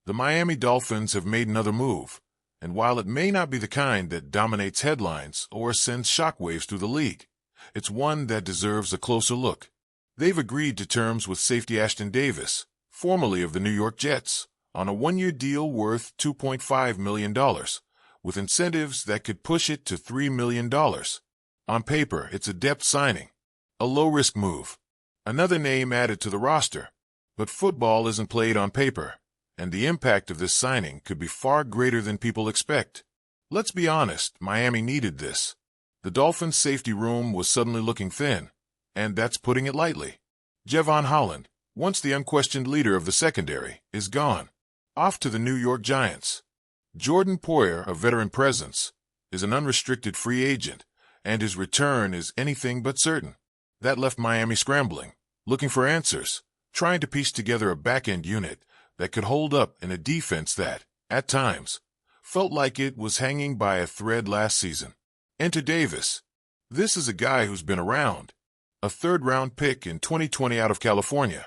The Miami Dolphins have made another move, and while it may not be the kind that dominates headlines or sends shockwaves through the league, it's one that deserves a closer look. They've agreed to terms with safety Ashton Davis, formerly of the New York Jets, on a one-year deal worth $2.5 million, with incentives that could push it to $3 million. On paper, it's a depth signing, a low-risk move, another name added to the roster. But football isn't played on paper, and the impact of this signing could be far greater than people expect. Let's be honest, Miami needed this. The Dolphins' safety room was suddenly looking thin, and that's putting it lightly. Jevon Holland, once the unquestioned leader of the secondary, is gone, off to the New York Giants. Jordan Poyer, a veteran presence, is an unrestricted free agent, and his return is anything but certain. That left Miami scrambling, looking for answers, trying to piece together a back-end unit that could hold up in a defense that, at times, felt like it was hanging by a thread last season. Enter Davis. This is a guy who's been around. A third-round pick in 2020 out of California,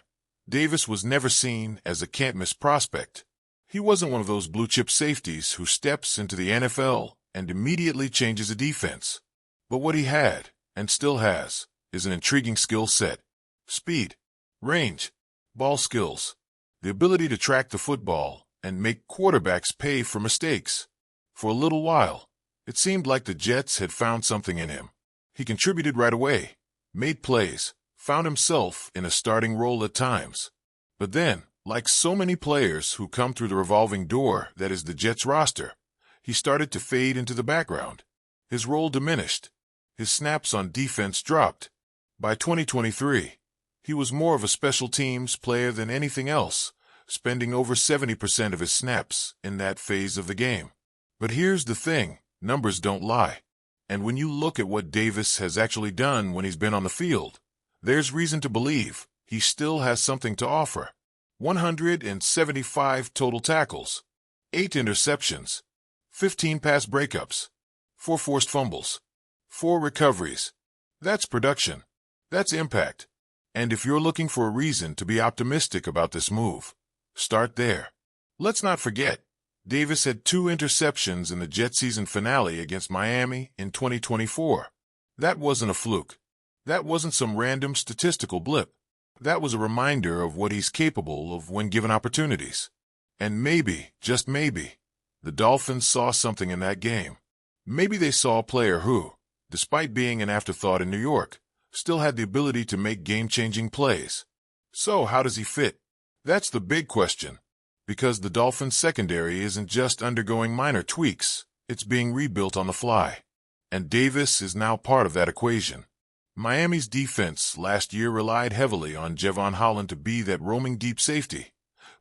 Davis was never seen as a can't-miss prospect. He wasn't one of those blue-chip safeties who steps into the NFL and immediately changes a defense. But what he had, and still has, is an intriguing skill set. Speed, range, ball skills, the ability to track the football and make quarterbacks pay for mistakes. For a little while, it seemed like the Jets had found something in him. He contributed right away, made plays, found himself in a starting role at times. But then, like so many players who come through the revolving door that is the Jets roster, he started to fade into the background. His role diminished. His snaps on defense dropped. By 2023, he was more of a special teams player than anything else, spending over 70% of his snaps in that phase of the game. But here's the thing, numbers don't lie. And when you look at what Davis has actually done when he's been on the field, there's reason to believe he still has something to offer. 175 total tackles, 8 interceptions, 15 pass breakups, 4 forced fumbles, 4 recoveries. That's production. That's impact. And if you're looking for a reason to be optimistic about this move, start there. Let's not forget, Davis had 2 interceptions in the Jet season finale against Miami in 2024. That wasn't a fluke. That wasn't some random statistical blip. That was a reminder of what he's capable of when given opportunities. And maybe, just maybe, the Dolphins saw something in that game. Maybe they saw a player who, despite being an afterthought in New York, still had the ability to make game-changing plays. So how does he fit? That's the big question. Because the Dolphins' secondary isn't just undergoing minor tweaks, it's being rebuilt on the fly. And Davis is now part of that equation. Miami's defense last year relied heavily on Jevon Holland to be that roaming deep safety,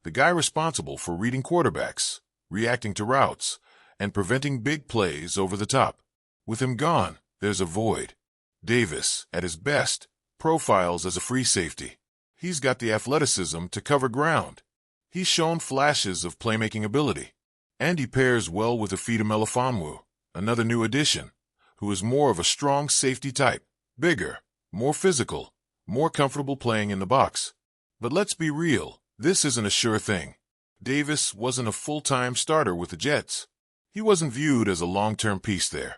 the guy responsible for reading quarterbacks, reacting to routes, and preventing big plays over the top. With him gone, there's a void. Davis, at his best, profiles as a free safety. He's got the athleticism to cover ground. He's shown flashes of playmaking ability. And he pairs well with Ifeatu Melifonwu, another new addition, who is more of a strong safety type. Bigger, more physical, more comfortable playing in the box. But let's be real, this isn't a sure thing. Davis wasn't a full-time starter with the Jets. He wasn't viewed as a long-term piece there.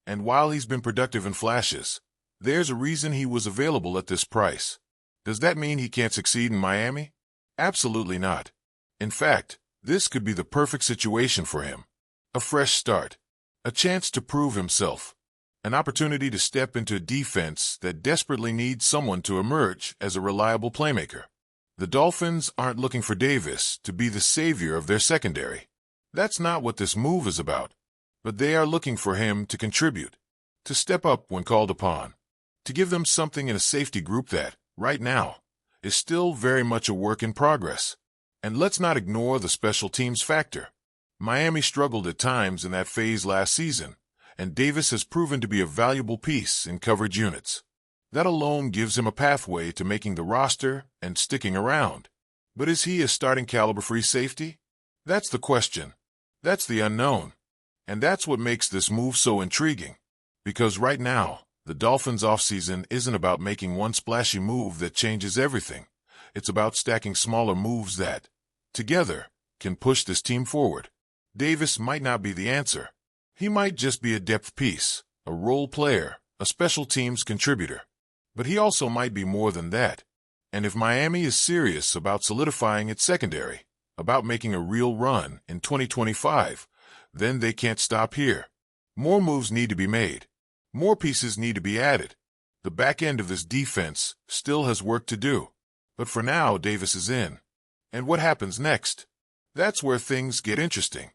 And while he's been productive in flashes, there's a reason he was available at this price. Does that mean he can't succeed in Miami? Absolutely not. In fact, this could be the perfect situation for him. A fresh start. A chance to prove himself. An opportunity to step into a defense that desperately needs someone to emerge as a reliable playmaker. The Dolphins aren't looking for Davis to be the savior of their secondary. That's not what this move is about. But they are looking for him to contribute, to step up when called upon, to give them something in a safety group that, right now, is still very much a work in progress. And let's not ignore the special teams factor. Miami struggled at times in that phase last season, and Davis has proven to be a valuable piece in coverage units. That alone gives him a pathway to making the roster and sticking around. But is he a starting caliber free safety? That's the question. That's the unknown. And that's what makes this move so intriguing. Because right now, the Dolphins' offseason isn't about making one splashy move that changes everything. It's about stacking smaller moves that, together, can push this team forward. Davis might not be the answer. He might just be a depth piece, a role player, a special teams contributor. But he also might be more than that. And if Miami is serious about solidifying its secondary, about making a real run in 2025, then they can't stop here. More moves need to be made. More pieces need to be added. The back end of this defense still has work to do. But for now, Davis is in. And what happens next? That's where things get interesting.